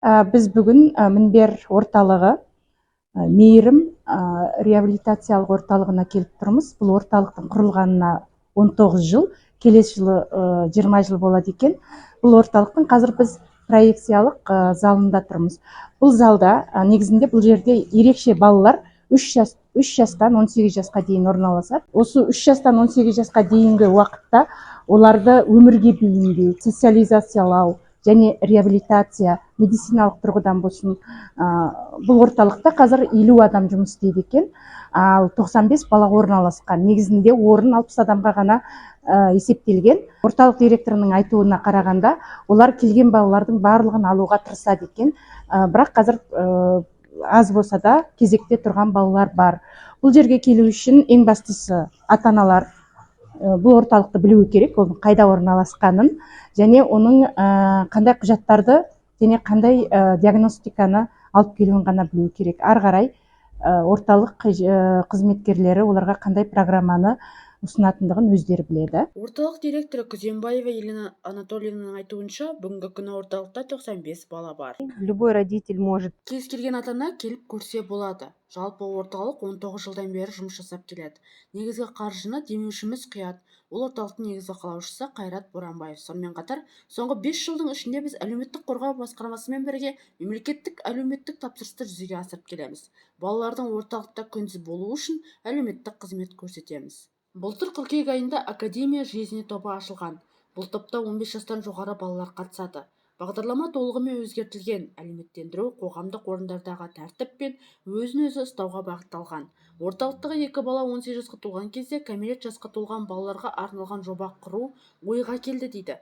Біз бүгін Мінбер орталығы мейірім реабилитациялық орталығына келіп тұрмыз. Бұл орталықтың құрылғанына 19 жыл, келесі жылы 20 жыл болады екен. Бұл орталықтың қазір біз проекциялық залында тұрмыз. Бұл залда негізінде бұл жерде ерекше балалар 3 жастан 18 жасқа дейін орналасады. Осы 3 жастан 18 жасқа дейінгі уақытта оларды өмірге бейімдеу, социализациялау және реабилитация, медициналық тұрғыдан болсын. Бұл орталықта қазір 50 адам жұмыс істейді екен, ал 95 бала орналасқан. Негізінде орын 60 адамға ғана есептелген. Орталық директорының айтуына қарағанда, олар келген балалардың барлығын алуға тырысады екен. Бірақ қазір аз болса да кезекте тұрған балалар бар. Бұл жерге келу үшін ең бастысы ата-аналар бұл орталықты білуі керек, оның қайда орналасқанын және оның қандай құжаттарды және қандай диагностиканы алып келуін ғана білуі керек. Ары қарай орталық қызметкерлері оларға қандай программаны ұсынатындығын өздері біледі. Орталық директоры Күзембаева Елена Анатольевнаның айтуынша, бүгінгі күні орталықта 95 бала бар. Любой родитель может. Кез келген ата-ана келіп көрсе болады. Жалпы орталық 19 жылдан бері жұмыс жасап келеді. Негізгі қаржыны демеушіміз құяды. Ол орталықтың негізгі қалаушысы Қайрат Боранбаев. Сонымен қатар, соңғы 5 жылдың ішінде біз әлеуметтік қорғау басқармасымен бірге мемлекеттік әлеуметтік тапсырысты жүзеге асырып келеміз. Балалардың орталықта күндіз болуы үшін әлеуметтік қызмет көрсетеміз. Былтыр қыркүйек айында академия жүйесіне тобы ашылған. Бұл топта 15 жастан жоғары балалар қатысады. Бағдарлама толығымен өзгертілген. Әлеуметтендіру қоғамдық орындардағы тәртіп пен өзін-өзі ұстауға бағытталған. Орталықтағы 2 бала 18 жасқа толған кезде кәмелет жасқа толған балаларға арналған жоба құру ойға келді дейді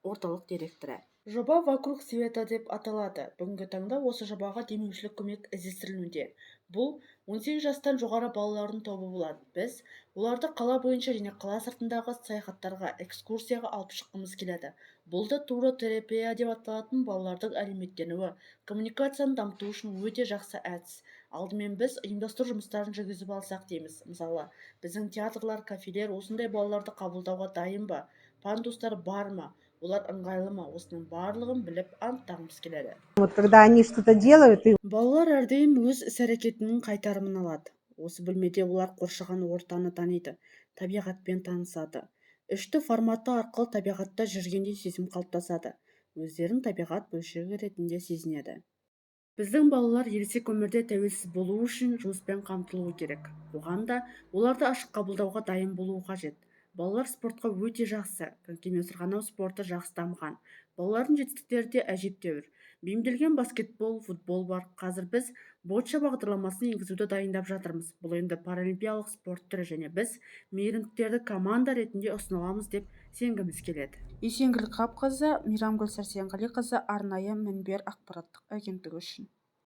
орталық директоры. Жоба «Вокруг света» деп аталады. Бүгінгі таңда осы жобаға демеушілік көмек іздестірілуде. Бұл 18 жастан жоғары балалардың тобы болады. Біз оларды қала бойынша және қала сыртындағы саяхаттарға, экскурсияға алып шыққымыз келеді. Бұл да туротерапия деп аталатын балалардың әлеуметтенуі, коммуникацияны дамыту үшін өте жақсы әдіс. Алдымен біз ұйымдастыру жұмыстарын жүргізіп алсақ дейміз. Мысалы, біздің театрлар, кафелер осындай балаларды қабылдауға дайын ба? Пандустар бар ма? Олар ыңғайлы ма? Осының барлығын біліп анықтағымыз келеді. Когда они что-то делают, Балалар әрдайым өз іс-әрекетінің қайтарымын алады. Осы бөлмеде олар қоршаған ортаны таниды, табиғатпен танысады. 3D форматы арқылы табиғатта жүргендей сезім қалыптасады. Өздерін табиғат бөлшегі ретінде сезінеді. Біздің балалар ересек өмірде тәуелсіз болу үшін жұмыспен қамтылуы керек. Оған да оларды ашық қабылдауға дайын болуы қажет. Балалар спортқа өте жақсы. Конькимен сырғанау спорты жақсы дамыған. Балалардың жетістіктері де әжептәуір. Бейімделген баскетбол, футбол бар. Қазір біз боча бағдарламасын енгізуді дайындап жатырмыз. Бұл енді паралимпиялық спорт түрі және біз мейірімдіктерді команда ретінде ұсыналамыз деп сенгіміз келеді. Есенгүл Қапқызы, Мейрамгүл Сәрсенғалиқызы, арнайы Мінбер ақпараттық агенттігі үшін.